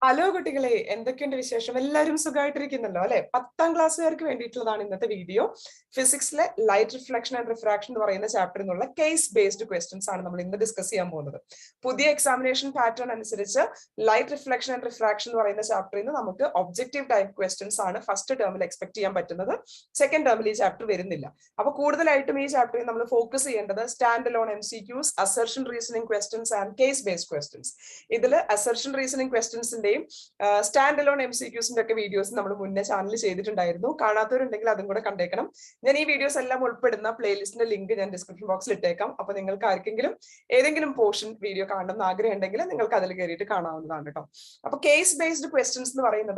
Hello കുട്ടികളെ, എന്തൊക്കെയുണ്ട് വിശേഷം? എല്ലാവരും സുഖമായിട്ടിരിക്കുന്നല്ലോ അല്ലെ? 10ാം ക്ലാസ്സുകാർക്ക് വേണ്ടിയിട്ടുള്ളതാണ് ഇന്നത്തെ വീഡിയോ. ഫിസിക്സിലെ ലൈറ്റ് റിഫ്ലക്ഷൻ ആൻഡ് റിഫ്രാക്ഷൻ എന്ന് പറയുന്ന ചാപ്റ്ററിൽ നിന്നുള്ള കേസ് ബേസ്ഡ് ക്വസ്റ്റ്യൻസ് ആണ് നമ്മൾ ഇന്ന് ഡിസ്കസ് ചെയ്യാൻ പോകുന്നത്. പുതിയ എക്സാമിനേഷൻ പാറ്റേൺ അനുസരിച്ച് ലൈറ്റ് റിഫ്ലക്ഷൻ ആൻഡ് റിഫ്രാക്ഷൻ എന്ന് പറയുന്ന ചാപ്റ്ററിൽ നിന്ന് നമുക്ക് ഒബ്ജക്റ്റീവ് ടൈപ്പ് ക്വസ്റ്റ്യൻസ് ആണ് ഫസ്റ്റ് ടേമിൽ എക്സ്പെക്ട് ചെയ്യാൻ പറ്റുന്നത്. സെക്കൻഡ് ടേമിൽ ഈ ചാപ്റ്റർ വരുന്നില്ല. അപ്പൊ കൂടുതലായിട്ടും ഈ ചാപ്റ്ററിൽ നമ്മൾ ഫോക്കസ് ചെയ്യേണ്ടത് stand alone MCQs, assertion reasoning questions and case based questions. ഇതിൽ അസർഷൻ റീസണിംഗ് ക്വസ്റ്റ്യൻസിന്റെ സ്റ്റാൻഡ് അലോൺ MCQസിന്റെ ഒക്കെ വീഡിയോസ് നമ്മൾ മുന്നേ ചാനലിൽ ചെയ്തിട്ടുണ്ടായിരുന്നു. കാണാത്തവരുണ്ടെങ്കിൽ അതും കൂടെ കണ്ടേക്കണം. ഞാൻ ഈ വീഡിയോസ് എല്ലാം ഉൾപ്പെടുന്ന പ്ലേലിസ്റ്റിന്റെ ലിങ്ക് ഞാൻ ഡിസ്ക്രിപ്ഷൻ ബോക്സിൽ ഇട്ടേക്കാം. അപ്പൊ നിങ്ങൾക്ക് ആർക്കെങ്കിലും ഏതെങ്കിലും പോർഷൻ വീഡിയോ കാണണം എന്ന് ആഗ്രഹം ഉണ്ടെങ്കിൽ നിങ്ങൾക്ക് അതിൽ കയറിയിട്ട് കാണാവുന്നതാണ് കേട്ടോ. അപ്പൊ കേസ് ബേസ്ഡ് ക്വസ്റ്റ്യൻസ് എന്ന് പറയുന്നത്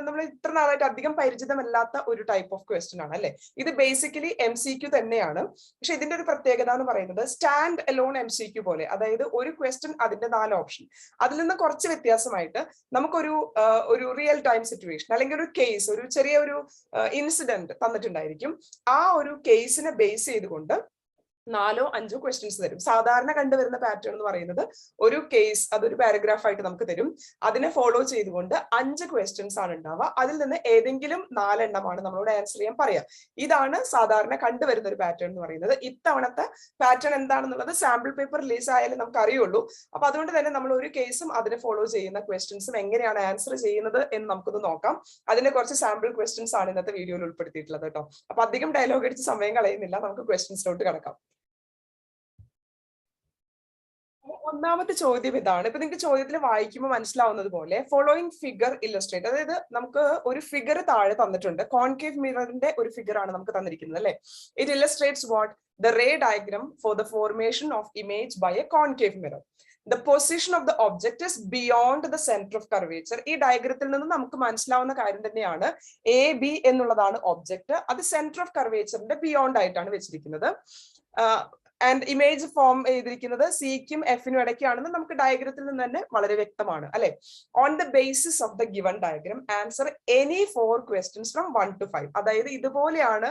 നമ്മൾ ഇത്ര നാളായിട്ട് അധികം പരിചിതമല്ലാത്ത ഒരു ടൈപ്പ് ഓഫ് ക്വസ്റ്റ്യൻ ആണ് അല്ലെ. ഇത് ബേസിക്കലി MCQ തന്നെയാണ്. പക്ഷെ ഇതിന്റെ ഒരു പ്രത്യേകത എന്ന് പറയുന്നത് സ്റ്റാൻഡ് അലോൺ MCQ പോലെ, അതായത് ഒരു ക്വസ്റ്റ്യൻ അതിന്റെ 4 ഓപ്ഷൻ, അതിൽ നിന്ന് കുറച്ച് വ്യത്യാസമായിട്ട് നമുക്കൊരു റിയൽ ടൈം സിറ്റുവേഷൻ അല്ലെങ്കിൽ ഒരു കേസ്, ഒരു ചെറിയ ഒരു ഇൻസിഡന്റ് തന്നിട്ടുണ്ടായിരിക്കും. ആ ഒരു കേസിനെ ബേസ് ചെയ്തുകൊണ്ട് 4 or 5 ക്വസ്റ്റ്യൻസ് തരും. സാധാരണ കണ്ടുവരുന്ന പാറ്റേൺ എന്ന് പറയുന്നത് ഒരു കേസ്, അതൊരു പാരഗ്രാഫ് ആയിട്ട് നമുക്ക് തരും. അതിനെ ഫോളോ ചെയ്തുകൊണ്ട് 5 ക്വസ്റ്റ്യൻസ് ആണ് ഉണ്ടാവുക. അതിൽ നിന്ന് ഏതെങ്കിലും 4 എണ്ണമാണ് നമ്മളോട് ആൻസർ ചെയ്യാൻ പറയാം. ഇതാണ് സാധാരണ കണ്ടുവരുന്ന ഒരു പാറ്റേൺ എന്ന് പറയുന്നത്. ഇത്തവണത്തെ പാറ്റേൺ എന്താണെന്നുള്ളത് സാമ്പിൾ പേപ്പർ റിലീസ് ആയാലും നമുക്ക് അറിയുള്ളൂ. അപ്പൊ അതുകൊണ്ട് തന്നെ നമ്മൾ ഒരു കേസും അതിനെ ഫോളോ ചെയ്യുന്ന ക്വസ്റ്റ്യൻസും എങ്ങനെയാണ് ആൻസർ ചെയ്യുന്നത് എന്ന് നമുക്കൊന്ന് നോക്കാം. അതിന്റെ കുറച്ച് സാമ്പിൾ ക്വസ്റ്റ്യൻസ് ആണ് ഇന്നത്തെ വീഡിയോയിൽ ഉൾപ്പെടുത്തിയിട്ടുള്ളത് കേട്ടോ. അപ്പൊ അധികം ഡയലോഗ് അടിച്ച് സമയം കളയുന്നില്ല, നമുക്ക് ക്വസ്റ്റ്യൻസിലോട്ട് കിടക്കാം. ഒന്നാമത്തെ ചോദ്യം ഇതാണ്. ഇപ്പൊ നിങ്ങൾക്ക് ചോദ്യത്തിൽ വായിക്കുമ്പോൾ മനസ്സിലാവുന്നത് പോലെ ഫോളോയിങ് ഫിഗർ ഇല്ലസ്ട്രേറ്റ്, അതായത് നമുക്ക് ഒരു ഫിഗർ താഴെ തന്നിട്ടുണ്ട്. കോൺകേവ് മിററിന്റെ ഒരു ഫിഗർ ആണ് നമുക്ക് തന്നിരിക്കുന്നത് അല്ലെ. It illustrates what? The ray diagram for the formation of image by a concave mirror. The position of the object is beyond the centre of curvature. ഈ ഡയഗ്രത്തിൽ നിന്ന് നമുക്ക് മനസ്സിലാവുന്ന കാര്യം തന്നെയാണ്. AB എന്നുള്ളതാണ് ഒബ്ജക്ട്, അത് സെന്റർ ഓഫ് കർവേച്ചറിന്റെ ബിയോണ്ട് ആയിട്ടാണ് വെച്ചിരിക്കുന്നത്. ആൻഡ് ഇമേജ് ഫോം ചെയ്തിരിക്കുന്നത് സിക്കും എഫിനും ഇടയ്ക്കാണെന്ന് നമുക്ക് ഡയഗ്രത്തിൽ നിന്ന് തന്നെ വളരെ വ്യക്തമാണ് അല്ലെ. On the basis of the given diagram answer any 4 questions from 1 to 5. അതായത് ഇതുപോലെയാണ്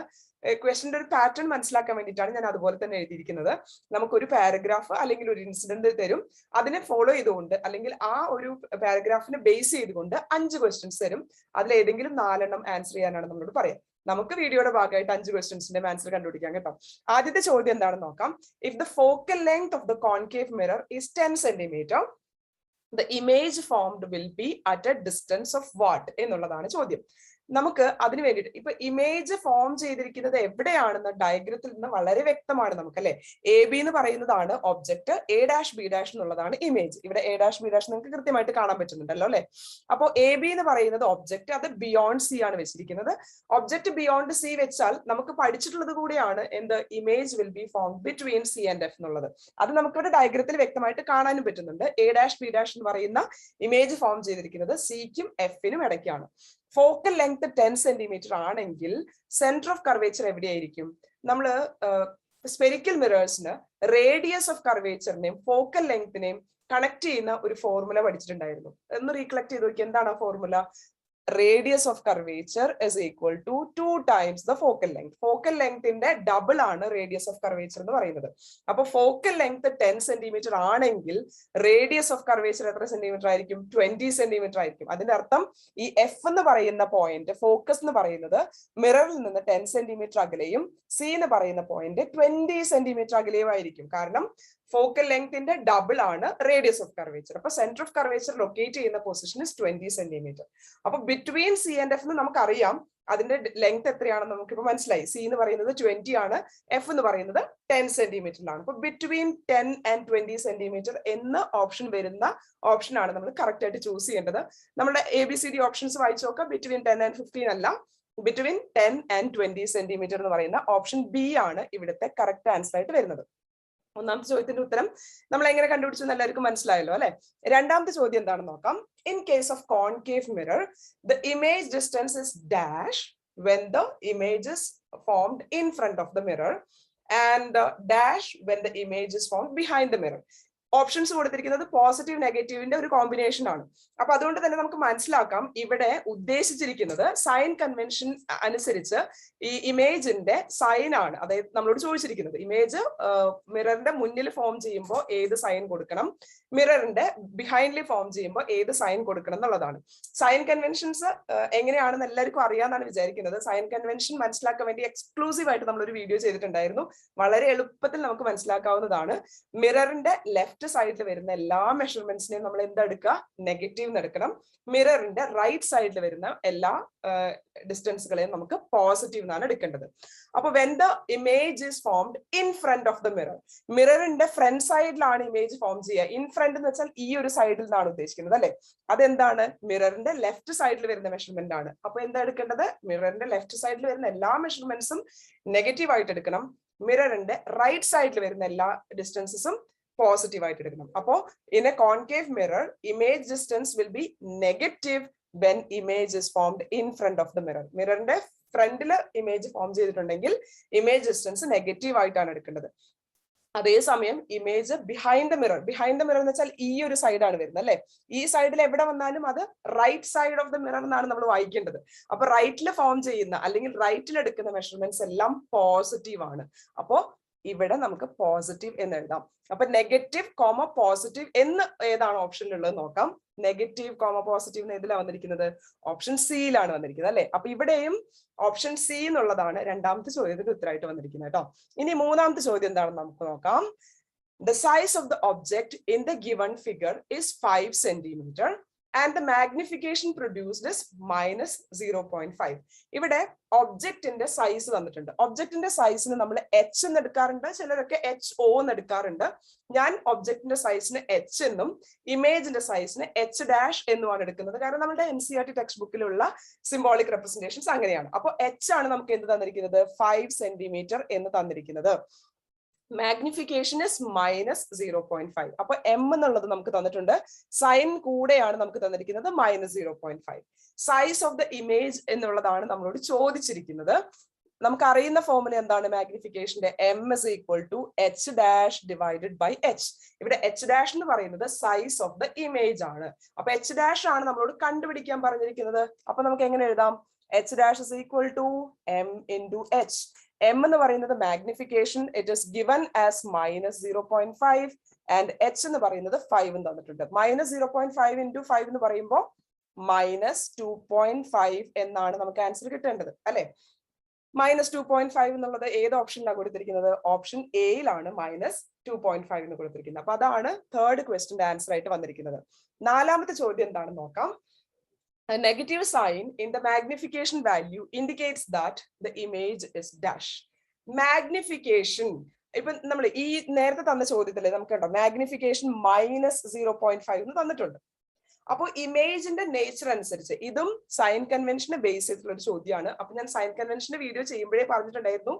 ക്വസ്റ്റ്യന്റെ ഒരു പാറ്റേൺ മനസ്സിലാക്കാൻ വേണ്ടിയിട്ടാണ് ഞാൻ അതുപോലെ തന്നെ എഴുതിയിരിക്കുന്നത്. നമുക്കൊരു പാരഗ്രാഫ് അല്ലെങ്കിൽ ഒരു ഇൻസിഡന്റ് തരും. അതിനെ ഫോളോ ചെയ്തുകൊണ്ട് അല്ലെങ്കിൽ ആ ഒരു പാരഗ്രാഫിനെ ബേസ് ചെയ്തുകൊണ്ട് 5 ക്വസ്റ്റ്യൻസ് തരും. അതിൽ ഏതെങ്കിലും 4 എണ്ണം ആൻസർ ചെയ്യാനാണ് നമ്മളോട് പറയാം. നമുക്ക് വീഡിയോയുടെ ഭാഗമായിട്ട് 5 ക്വസ്റ്റ്യൻസിന്റെ ആൻസർ കണ്ടുപിടിക്കാം കേട്ടോ. ആദ്യത്തെ ചോദ്യം എന്താണെന്ന് നോക്കാം. If the focal length of the concave mirror is 10 centimeter, the image formed will be at a distance of what എന്നുള്ളതാണ് ചോദ്യം. നമുക്ക് അതിന് വേണ്ടിയിട്ട് ഇപ്പൊ ഇമേജ് ഫോം ചെയ്തിരിക്കുന്നത് എവിടെയാണെന്ന് ഡയഗ്രത്തിൽ നിന്ന് വളരെ വ്യക്തമാണ് നമുക്ക് അല്ലെ. AB എന്ന് പറയുന്നതാണ് ഒബ്ജക്ട്, A', B' എന്നുള്ളതാണ് ഇമേജ്. ഇവിടെ A', B' നിങ്ങൾക്ക് കൃത്യമായിട്ട് കാണാൻ പറ്റുന്നുണ്ടല്ലോ അല്ലെ. അപ്പോൾ AB എന്ന് പറയുന്നത് ഒബ്ജക്ട്, അത് ബിയോണ്ട് C ആണ് വെച്ചിരിക്കുന്നത്. ഒബ്ജക്ട് ബിയോണ്ട് C വെച്ചാൽ നമുക്ക് പഠിച്ചിട്ടുള്ളത് കൂടിയാണ് എന്ത്, image will be form between C and F എന്നുള്ളത്. അത് നമുക്കിവിടെ ഡയഗ്രത്തിൽ വ്യക്തമായിട്ട് കാണാനും പറ്റുന്നുണ്ട്. A', B' എന്ന് പറയുന്ന ഇമേജ് ഫോം ചെയ്തിരിക്കുന്നത് സിക്കും എഫിനും ഇടയ്ക്കാണ്. ഫോക്കൽ ലെങ്ത് 10 centimeter ആണെങ്കിൽ സെന്റർ ഓഫ് കർവേച്ചർ എവിടെയായിരിക്കും? നമ്മൾ സ്പെരിക്കൽ മിറേഴ്സിന് റേഡിയസ് ഓഫ് കർവേച്ചറിനെയും ഫോക്കൽ ലെങ്തിനെയും കണക്ട് ചെയ്യുന്ന ഒരു ഫോർമുല പഠിച്ചിട്ടുണ്ടായിരുന്നു. ഒന്ന് റീകളക്ട് ചെയ്ത് നോക്കി. എന്താണ് ആ formula? Radius of curvature is equal to 2 times the focal length. Focal ലെങ്ത്തിന്റെ ഡബിൾ ആണ് റേഡിയസ് ഓഫ് കർവേച്ചർ എന്ന് പറയുന്നത്. അപ്പൊ ഫോക്കൽ ലെങ്ത് 10 centimeter ആണെങ്കിൽ റേഡിയസ് ഓഫ് കർവേച്ചർ എത്ര സെന്റിമീറ്റർ ആയിരിക്കും? 20 centimeter ആയിരിക്കും. അതിന്റെ അർത്ഥം ഈ F എന്ന് പറയുന്ന പോയിന്റ്, ഫോക്കസ് എന്ന് പറയുന്നത് മിററിൽ നിന്ന് 10 centimeter അകലെയും C എന്ന് പറയുന്ന പോയിന്റ് 20 centimeter അകലെയും ആയിരിക്കും. കാരണം ഫോക്കൽ ലെങ്ത്തിന്റെ ഡബിൾ ആണ് റേഡിയസ് ഓഫ് കർവേച്ചർ. അപ്പൊ സെന്റർ ഓഫ് കർവേച്ചർ ലൊക്കേറ്റ് ചെയ്യുന്ന പൊസിഷൻ ഇസ് 20 centimeter. അപ്പൊ ബിറ്റ്വീൻ C and F എന്ന് നമുക്കറിയാം അതിന്റെ ലെങ്ത് എത്രയാണെന്ന് നമുക്കിപ്പോ മനസ്സിലായി. C എന്ന് പറയുന്നത് 20 ആണ്, F എന്ന് പറയുന്നത് 10 centimeter ആണ്. അപ്പൊ ബിറ്റ്വീൻ 10 and 20 centimeter എന്ന ഓപ്ഷൻ വരുന്ന ഓപ്ഷൻ ആണ് നമ്മൾ കറക്റ്റ് ആയിട്ട് ചൂസ് ചെയ്യേണ്ടത്. നമ്മുടെ ABCD ഓപ്ഷൻസ് വായിച്ചു നോക്കാം. ബിറ്റ്വീൻ 10 and 15 അല്ല, ബിറ്റ്വീൻ 10 and 20 centimeter എന്ന് പറയുന്ന ഓപ്ഷൻ B ആണ് ഇവിടുത്തെ കറക്റ്റ് ആൻസർ ആയിട്ട് വരുന്നത്. ഒന്നാമത്തെ ചോദ്യത്തിന്റെ ഉത്തരം നമ്മൾ എങ്ങനെ കണ്ടുപിടിച്ചു എന്ന് എല്ലാവർക്കും മനസ്സിലായല്ലോ അല്ലെ. രണ്ടാമത്തെ ചോദ്യം എന്താണെന്ന് നോക്കാം. In case of concave mirror the image distance is dash when the image is formed in front of the mirror and dash when the image is formed behind the mirror. Options കൊടുത്തിരിക്കുന്നത് positive നെഗറ്റീവിന്റെ ഒരു combination ആണ്. അപ്പൊ അതുകൊണ്ട് തന്നെ നമുക്ക് മനസ്സിലാക്കാം ഇവിടെ ഉദ്ദേശിച്ചിരിക്കുന്നത് സൈൻ കൺവെൻഷൻ അനുസരിച്ച് ഈ ഇമേജിന്റെ സൈൻ ആണ്. അതായത് നമ്മളോട് ചോദിച്ചിരിക്കുന്നത് ഇമേജ് മിററിന്റെ മുന്നിൽ ഫോം ചെയ്യുമ്പോൾ ഏത് സൈൻ കൊടുക്കണം, മിററിന്റെ ബിഹൈൻഡ്ലി ഫോം ചെയ്യുമ്പോൾ ഏത് സൈൻ കൊടുക്കണം എന്നുള്ളതാണ്. സൈൻ കൺവെൻഷൻസ് എങ്ങനെയാണെന്ന് എല്ലാവർക്കും അറിയാമെന്നാണ് വിചാരിക്കുന്നത്. സൈൻ കൺവെൻഷൻ മനസ്സിലാക്കാൻ വേണ്ടി എക്സ്ക്ലൂസീവ് ആയിട്ട് നമ്മളൊരു വീഡിയോ ചെയ്തിട്ടുണ്ടായിരുന്നു. വളരെ എളുപ്പത്തിൽ നമുക്ക് മനസ്സിലാക്കാവുന്നതാണ്. മിററിന്റെ ലെഫ്റ്റ് സൈഡിൽ വരുന്ന എല്ലാ മെഷർമെന്റ്സിനെയും നമ്മൾ എന്തെടുക്കുക, നെഗറ്റീവ് എടുക്കണം. മിററിന്റെ റൈറ്റ് സൈഡിൽ വരുന്ന എല്ലാ ഡിസ്റ്റൻസുകളെയും നമുക്ക് പോസിറ്റീവ് എന്നാണ് എടുക്കേണ്ടത്. അപ്പൊ when the image is formed in front of the mirror, മിററിന്റെ ഫ്രണ്ട് സൈഡിലാണ് ഇമേജ് ഫോം ചെയ്യുക. ഇൻ ഫ്രണ്ട് എന്ന് വെച്ചാൽ ഈ ഒരു സൈഡിൽ നിന്നാണ് ഉദ്ദേശിക്കുന്നത് അല്ലെ. അതെന്താണ്, മിററിന്റെ ലെഫ്റ്റ് സൈഡിൽ വരുന്ന മെഷർമെന്റ് ആണ്. അപ്പൊ എന്താ എടുക്കേണ്ടത്, മിററിന്റെ ലെഫ്റ്റ് സൈഡിൽ വരുന്ന എല്ലാ മെഷർമെന്റ്സും നെഗറ്റീവ് ആയിട്ട് എടുക്കണം. മിററിന്റെ റൈറ്റ് സൈഡിൽ വരുന്ന എല്ലാ ഡിസ്റ്റൻസസും പോസിറ്റീവ് ആയിട്ട് എടുക്കണം. അപ്പോ in a concave mirror image distance will be negative when image is formed in front of the mirror. മിററിന്റെ ഫ്രണ്ടില് ഇമേജ് ഫോം ചെയ്തിട്ടുണ്ടെങ്കിൽ ഇമേജ് ഡിസ്റ്റൻസ് നെഗറ്റീവ് ആയിട്ടാണ് എടുക്കേണ്ടത്. അതേസമയം image behind the mirror, behind the mirror എന്ന് വെച്ചാൽ ഈ ഒരു സൈഡാണ് വരുന്നത് അല്ലെ. ഈ സൈഡിൽ എവിടെ വന്നാലും അത് right side of the mirror എന്നാണ് നമ്മൾ വായിക്കേണ്ടത്. അപ്പൊ റൈറ്റിൽ ഫോം ചെയ്യുന്ന അല്ലെങ്കിൽ റൈറ്റിൽ എടുക്കുന്ന മെഷർമെന്റ്സ് എല്ലാം പോസിറ്റീവ് ആണ്. അപ്പോ ഇവിടെ നമുക്ക് പോസിറ്റീവ് എന്ന് എഴുതാം. അപ്പൊ നെഗറ്റീവ് കോമ പോസിറ്റീവ് എന്ന് ഏതാണ് ഓപ്ഷനിലുള്ളത് നോക്കാം. നെഗറ്റീവ് കോമ പോസിറ്റീവ് എന്ന് ഏതിലാണ് വന്നിരിക്കുന്നത്, ഓപ്ഷൻ സിയിലാണ് വന്നിരിക്കുന്നത് അല്ലെ. അപ്പൊ ഇവിടെയും ഓപ്ഷൻ സി എന്നുള്ളതാണ് രണ്ടാമത്തെ ചോദ്യത്തിന്റെ ഉത്തരമായിട്ട് വന്നിരിക്കുന്നത് കേട്ടോ. ഇനി മൂന്നാമത്തെ ചോദ്യം എന്താണെന്ന് നമുക്ക് നോക്കാം. The size of the object in the given figure is 5 centimeter and the magnification produced is -0.5. ഇവിടെ ഒബ്ജക്റ്റിന്റെ സൈസ് തന്നിട്ടുണ്ട്. ഒബ്ജക്റ്റിന്റെ സൈസിന് നമ്മൾ എച്ച് എന്ന് എടുക്കാറുണ്ട്, ചിലരൊക്കെ HO എന്ന് എടുക്കാറുണ്ട്. ഞാൻ ഒബ്ജക്റ്റിന്റെ സൈസിന് എച്ച് എന്നും ഇമേജിന്റെ സൈസിന് H' എന്നുമാണ് എടുക്കുന്നത്. കാരണം നമ്മുടെ NCERT ടെക്സ്റ്റ് ബുക്കിലുള്ള സിംബോളിക് റെപ്രസെന്റേഷൻസ് അങ്ങനെയാണ്. അപ്പൊ എച്ച് ആണ് നമുക്ക് എന്ത് തന്നിരിക്കുന്നത്, 5 സെന്റിമീറ്റർ എന്ന് തന്നിരിക്കുന്നത്. Magnification is -0.5. അപ്പൊ എം എന്നുള്ളത് നമുക്ക് തന്നിട്ടുണ്ട്, സൈൻ കൂടെയാണ് നമുക്ക് തന്നിരിക്കുന്നത് -0.5. സൈസ് ഓഫ് ദ ഇമേജ് എന്നുള്ളതാണ് നമ്മളോട് ചോദിച്ചിരിക്കുന്നത്. നമുക്ക് അറിയുന്ന ഫോർമുല എന്താണ് മാഗ്നിഫിക്കേഷന്റെ, M is equal to H' divided by H. ഇവിടെ H' എന്ന് പറയുന്നത് സൈസ് ഓഫ് ദ ഇമേജ് ആണ്. അപ്പൊ H' ആണ് നമ്മളോട് കണ്ടുപിടിക്കാൻ പറഞ്ഞിരിക്കുന്നത്. അപ്പൊ നമുക്ക് എങ്ങനെ എഴുതാം, H' is equal to M into H. M എന്ന് പറയുന്നത് magnification, it is given as -0.5 and H എന്ന് പറയുന്നത് 5 തന്നിട്ടുണ്ട്. -0.5 into 5 എന്ന് പറയുമ്പോൾ -2.5 എന്നാണ് നമുക്ക് ആൻസർ കിട്ടേണ്ടത് അല്ലെ. -2.5 എന്നുള്ളത് ഏത് ഓപ്ഷനിലാണ് കൊടുത്തിരിക്കുന്നത്, ഓപ്ഷൻ എയിലാണ് -2.5 എന്ന് കൊടുത്തിരിക്കുന്നത്. അപ്പൊ അതാണ് തേർഡ് ക്വസ്റ്റിന്റെ ആൻസർ ആയിട്ട് വന്നിരിക്കുന്നത്. നാലാമത്തെ ചോദ്യം എന്താണെന്ന് നോക്കാം. A negative sign in the magnification value indicates that the image is dash. Magnification, ഇപ്പൊ നമ്മൾ ഈ നേരത്തെ തന്ന ചോദ്യത്തില് നമുക്ക് കണ്ടോ മാഗ്നിഫിക്കേഷൻ -0.5 എന്ന് തന്നിട്ടുണ്ട്. അപ്പോൾ ഇമേജിന്റെ നേച്ചർ അനുസരിച്ച് ഇതും സൈൻ കൺവെൻഷനെ ബേസ് ചെയ്തിട്ടുള്ള ഒരു ചോദ്യമാണ്. അപ്പൊ ഞാൻ സൈൻ കൺവെൻഷന്റെ വീഡിയോ ചെയ്യുമ്പോഴേ പറഞ്ഞിട്ടുണ്ടായിരുന്നു,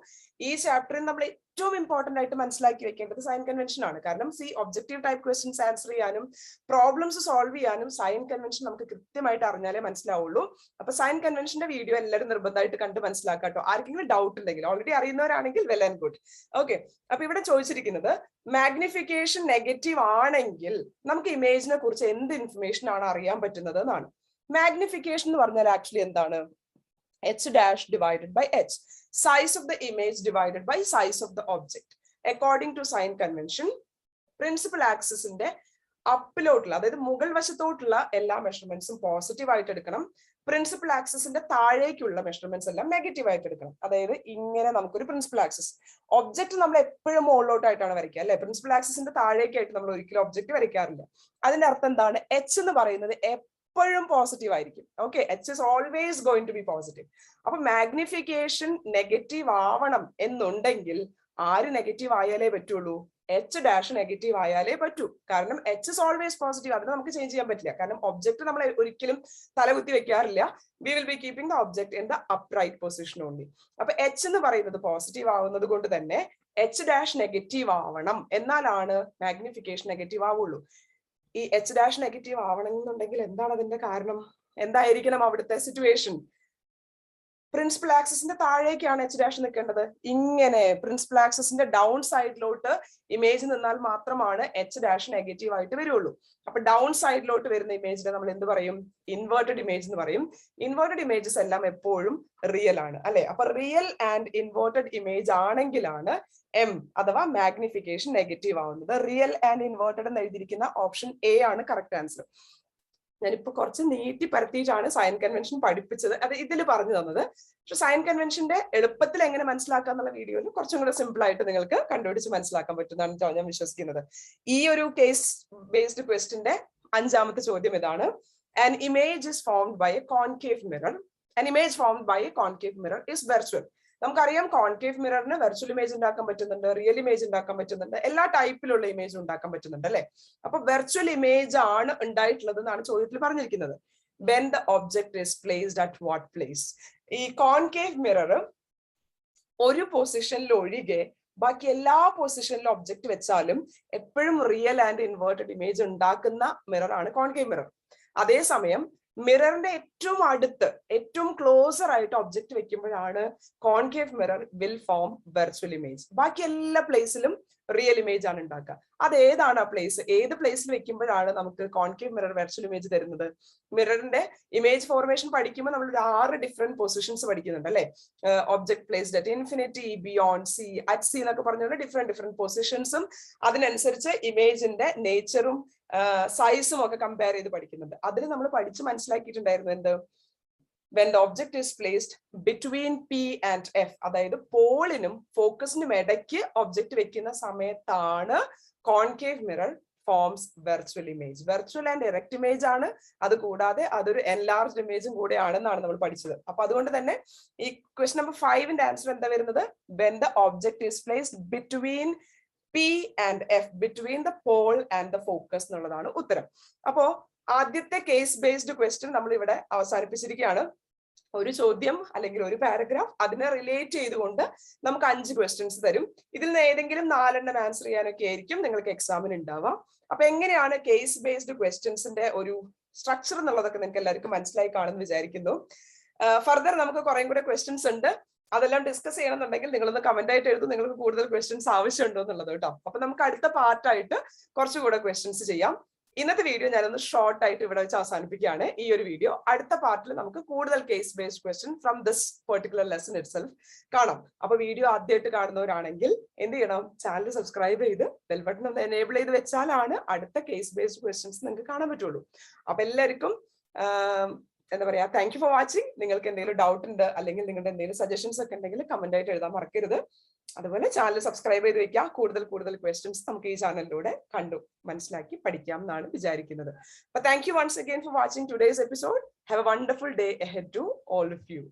ഈ ചാപ്റ്ററിൽ നമ്മൾ ഏറ്റവും ഇമ്പോർട്ടന്റ് ആയിട്ട് മനസ്സിലാക്കി വെക്കേണ്ടത് സൈൻ കൺവെൻഷൻ ആണ്. കാരണം ഒബ്ജക്റ്റീവ് ടൈപ്പ് ക്വസ്റ്റ്യൻസ് ആൻസർ ചെയ്യാനും പ്രോബ്ലംസ് സോൾവ് ചെയ്യാനും സൈൻ കൺവെൻഷൻ നമുക്ക് കൃത്യമായിട്ട് അറിഞ്ഞാലേ മനസ്സിലാവുള്ളൂ. അപ്പൊ സൈൻ കൺവെൻഷന്റെ വീഡിയോ എല്ലാവരും നിർബന്ധമായിട്ട് കണ്ട് മനസ്സിലാക്കാട്ടോ. ആർക്കെങ്കിലും ഡൗട്ട് ഉണ്ടെങ്കിൽ, ഓൾറെഡി അറിയുന്നവരാണെങ്കിൽ വെൽ ആൻഡ് ഗുഡ്. ഓക്കെ, അപ്പൊ ഇവിടെ ചോദിച്ചിരിക്കുന്നത് മാഗ്നിഫിക്കേഷൻ നെഗറ്റീവ് ആണെങ്കിൽ നമുക്ക് ഇമേജിനെ കുറിച്ച് എന്ത് ഇൻഫർമേഷൻ ആണ് അറിയാൻ പറ്റുന്നത് എന്നാണ്. മാഗ്നിഫിക്കേഷൻ എന്ന് പറഞ്ഞാൽ ആക്ച്വലി എന്താണ്, H' divided by H, size of the image divided by size of the object. According to sign convention, principal axisന്റെ അപ്പിലോട്ടുള്ള, അതായത് മുകൾ വശത്തോട്ടുള്ള എല്ലാ മെഷർമെന്റ്സും പോസിറ്റീവ് ആയിട്ട് എടുക്കണം. പ്രിൻസിപ്പൽ ആക്സിസിന്റെ താഴേക്കുള്ള മെഷർമെന്റ്സ് എല്ലാം നെഗറ്റീവ് ആയിട്ട് എടുക്കണം. അതായത് ഇങ്ങനെ നമുക്കൊരു പ്രിൻസിപ്പൽ ആക്സിസ്, ഒബ്ജക്ട് നമ്മൾ എപ്പോഴും മുകളിലോട്ടായിട്ടാണ് വരയ്ക്കുക അല്ലെ. പ്രിൻസിപ്പൽ ആക്സിസിന്റെ താഴേക്കായിട്ട് നമ്മൾ ഒരിക്കലും ഒബ്ജക്ട് വരയ്ക്കാറില്ല. അതിന്റെ അർത്ഥം എന്താണ്, എച്ച് എന്ന് പറയുന്നത് എപ്പോഴും പോസിറ്റീവ് ആയിരിക്കും. Okay, H is always going to be positive. അപ്പൊ മാഗ്നിഫിക്കേഷൻ നെഗറ്റീവ് ആവണം എന്നുണ്ടെങ്കിൽ ആര് നെഗറ്റീവ് ആയാലേ പറ്റുള്ളൂ, H' നെഗറ്റീവ് ആയാലേ പറ്റൂ. കാരണം H is always positive, അതിന് നമുക്ക് ചേഞ്ച് ചെയ്യാൻ പറ്റില്ല. കാരണം ഒബ്ജക്ട് നമ്മൾ ഒരിക്കലും തലകുത്തി വെക്കാറില്ല. We will be keeping the object in the upright position only. അപ്പൊ H എന്ന് പറയുന്നത് പോസിറ്റീവ് ആവുന്നത് കൊണ്ട് തന്നെ H' നെഗറ്റീവ് ആവണം, എന്നാലാണ് മാഗ്നിഫിക്കേഷൻ നെഗറ്റീവ് ആവുള്ളൂ. ഈ H' നെഗറ്റീവ് ആവണമെന്നുണ്ടെങ്കിൽ എന്താണ് അതിന്റെ കാരണം, എന്തായിരിക്കണം അവിടുത്തെ സിറ്റുവേഷൻ, പ്രിൻസിപ്പൽ ആക്സിസിന്റെ താഴേക്കാണ് എച്ച് ഡാഷ് നിൽക്കേണ്ടത്. ഇങ്ങനെ പ്രിൻസിപ്പൽ ആക്സിസിന്റെ ഡൗൺ സൈഡിലോട്ട് ഇമേജ് നിന്നാൽ മാത്രമാണ് എച്ച് ഡാഷ് നെഗറ്റീവ് ആയിട്ട് വരുള്ളൂ. അപ്പൊ ഡൗൺ സൈഡിലോട്ട് വരുന്ന ഇമേജിനെ നമ്മൾ എന്ത് പറയും? ഇൻവേർട്ടഡ് ഇമേജ് എന്ന് പറയും. ഇൻവേർട്ടഡ് ഇമേജസ് എല്ലാം എപ്പോഴും റിയൽ ആണ് അല്ലെ. അപ്പൊ റിയൽ ആൻഡ് ഇൻവേർട്ടഡ് ഇമേജ് ആണെങ്കിലാണ് എം അഥവാ മാഗ്നിഫിക്കേഷൻ നെഗറ്റീവ് ആവുന്നത്. റിയൽ ആൻഡ് ഇൻവേർട്ടഡ് എന്ന് എഴുതിയിരിക്കുന്ന ഓപ്ഷൻ എ ആണ് കറക്റ്റ് ആൻസർ. ഞാനിപ്പോ കുറച്ച് നീട്ടി പരത്തിയിട്ടാണ് സൈൻ കൺവെൻഷൻ പഠിപ്പിച്ചത്, അത് ഇതിൽ പറഞ്ഞു തന്നത്. പക്ഷെ സൈൻ കൺവെൻഷന്റെ എളുപ്പത്തിൽ എങ്ങനെ മനസ്സിലാക്കുക എന്നുള്ള വീഡിയോയിൽ കുറച്ചും കൂടെ സിമ്പിൾ ആയിട്ട് നിങ്ങൾക്ക് കണ്ടുപിടിച്ച് മനസ്സിലാക്കാൻ പറ്റുന്നതാണ് ഞാൻ വിശ്വസിക്കുന്നത്. ഈ ഒരു കേസ് ബേസ്ഡ് ക്വസ്റ്റിന്റെ 5ാമത്തെ ചോദ്യം ഇതാണ്. An image is formed by a concave mirror. An image formed by a concave mirror is virtual. നമുക്കറിയാം കോൺകേവ് മിററിന് വെർച്വൽ ഇമേജ് ഉണ്ടാക്കാൻ പറ്റുന്നുണ്ട്, റിയൽ ഇമേജ് ഉണ്ടാക്കാൻ പറ്റുന്നുണ്ട്, എല്ലാ ടൈപ്പിലുള്ള ഇമേജ് ഉണ്ടാക്കാൻ പറ്റുന്നുണ്ട് അല്ലെ. അപ്പൊ വെർച്വൽ ഇമേജ് ആണ് ഉണ്ടായിട്ടുള്ളത് എന്നാണ് ചോദ്യത്തിൽ പറഞ്ഞിരിക്കുന്നത്. When the object is placed at what place? ഈ കോൺകേവ് മിറർ ഒരു പൊസിഷനിൽ ഒഴികെ ബാക്കി എല്ലാ പൊസിഷനിലും ഒബ്ജക്റ്റ് വെച്ചാലും എപ്പോഴും റിയൽ ആൻഡ് ഇൻവേർട്ടഡ് ഇമേജ് ഉണ്ടാക്കുന്ന മിറർ ആണ് കോൺകേവ് മിറർ. അതേസമയം മിററിന്റെ ഏറ്റവും അടുത്ത് ഏറ്റവും ക്ലോസർ ആയിട്ട് ഒബ്ജക്റ്റ് വെക്കുമ്പോഴാണ് concave mirror will form virtual image. ബാക്കി എല്ലാ പ്ലേസിലും റിയൽ ഇമേജ് ആണ് ഉണ്ടാക്കുക. അത് ഏതാണ് ആ പ്ലേസ്? ഏത് പ്ലേസിൽ വെക്കുമ്പോഴാണ് നമുക്ക് കോൺകേവ് മിറർ വെർച്വൽ ഇമേജ് തരുന്നത്? മിററിന്റെ ഇമേജ് ഫോർമേഷൻ പഠിക്കുമ്പോൾ നമ്മൾ 6 ഡിഫറെന്റ് പൊസിഷൻസ് പഠിക്കുന്നുണ്ട് അല്ലെ. Object placed at infinity, beyond C, at C എന്നൊക്കെ പറഞ്ഞുകൊണ്ട് ഡിഫറെന്റ് പൊസിഷൻസും അതിനനുസരിച്ച് ഇമേജിന്റെ നേച്ചറും സൈസും ഒക്കെ കമ്പയർ ചെയ്ത് പഠിക്കുന്നുണ്ട്. അതിൽ നമ്മൾ പഠിച്ച് മനസ്സിലാക്കിയിട്ടുണ്ടായിരുന്നു എന്ത്? When the object is placed between P and F, അതായത് പോളിനും ഫോക്കസിനും ഇടയ്ക്ക് ഒബ്ജക്റ്റ് വെക്കുന്ന സമയത്താണ് concave mirror forms virtual image. Virtual and erect image ആണ്, അത് കൂടാതെ അതൊരു എൻലാർജ്ഡ് ഇമേജും കൂടെ ആണെന്നാണ് നമ്മൾ പഠിച്ചത്. അപ്പൊ അതുകൊണ്ട് തന്നെ ഈ ക്വസ്റ്റ്യൻ നമ്പർ 5ന്റെ ആൻസർ എന്താ വരുന്നത്? When the object is placed between P and F, between the pole and the focus എന്നുള്ളതാണ് ഉത്തരം. അപ്പോ ആദ്യത്തെ കേസ് ബേസ്ഡ് ക്വസ്റ്റ്യൻ നമ്മൾ ഇവിടെ അവസാനിപ്പിച്ചിരിക്കുകയാണ്. ഒരു ചോദ്യം അല്ലെങ്കിൽ ഒരു പാരഗ്രാഫ് അതിനെ റിലേറ്റ് ചെയ്തുകൊണ്ട് നമുക്ക് 5 ക്വസ്റ്റ്യൻസ് തരും. ഇതിൽ നിന്ന് ഏതെങ്കിലും 4 ആൻസർ ചെയ്യാനൊക്കെ ആയിരിക്കും നിങ്ങൾക്ക് എക്സാമിന് ഉണ്ടാവുക. അപ്പൊ എങ്ങനെയാണ് കേസ് ബേസ്ഡ് ക്വസ്റ്റ്യൻസിന്റെ ഒരു സ്ട്രക്ചർ എന്നുള്ളതൊക്കെ നിങ്ങൾക്ക് എല്ലാവർക്കും മനസ്സിലായി കാണുമെന്ന് വിചാരിക്കുന്നു. ഫർദർ നമുക്ക് കുറെ കൂടെ ക്വസ്റ്റ്യൻസ് ഉണ്ട്, അതെല്ലാം ഡിസ്കസ് ചെയ്യണമെന്നുണ്ടെങ്കിൽ നിങ്ങളൊന്ന് കമന്റ് ആയിട്ട് എഴുതും നിങ്ങൾക്ക് കൂടുതൽ ക്വസ്റ്റ്യൻസ് ആവശ്യമുണ്ടോ എന്നുള്ളത് കേട്ടോ. അപ്പൊ നമുക്ക് അടുത്ത പാർട്ടായിട്ട് കുറച്ചുകൂടെ ക്വസ്റ്റ്യൻസ് ചെയ്യാം. ഇന്നത്തെ വീഡിയോ ഞാനൊന്ന് ഷോർട്ട് ആയിട്ട് ഇവിടെ വെച്ച് അവസാനിപ്പിക്കുകയാണ്. ഈ ഒരു വീഡിയോ അടുത്ത പാർട്ടിൽ നമുക്ക് കൂടുതൽ case based question from this particular lesson itself കാണാം. അപ്പൊ വീഡിയോ ആദ്യമായിട്ട് കാണുന്നവരാണെങ്കിൽ എന്ത് ചെയ്യണം? ചാനൽ സബ്സ്ക്രൈബ് ചെയ്ത് ബെൽ ബട്ടൺ ഒന്ന് എനേബിൾ ചെയ്ത് വെച്ചാലാണ് അടുത്ത കേസ് ബേസ്ഡ് ക്വസ്റ്റ്യൻസ് നിങ്ങൾക്ക് കാണാൻ പറ്റുള്ളൂ. അപ്പൊ എല്ലാവർക്കും എന്താ പറയാ, താങ്ക് യു ഫോർ വാച്ചിങ്. നിങ്ങൾക്ക് എന്തെങ്കിലും ഡൗട്ട് ഉണ്ട് അല്ലെങ്കിൽ നിങ്ങളുടെ എന്തെങ്കിലും സജഷൻസ് ഒക്കെ ഉണ്ടെങ്കിൽ കമന്റ് ആയിട്ട് എഴുതാൻ മറക്കരുത്. അതുപോലെ ചാനൽ സബ്സ്ക്രൈബ് ചെയ്ത് വെക്കുക. കൂടുതൽ ക്വസ്റ്റ്യൻസ് നമുക്ക് ഈ ചാനലിലൂടെ കണ്ടു മനസ്സിലാക്കി പഠിക്കാം എന്നാണ് വിചാരിക്കുന്നത്. അപ്പൊ thank you once again for watching today's episode. Have a wonderful day ahead to all of U.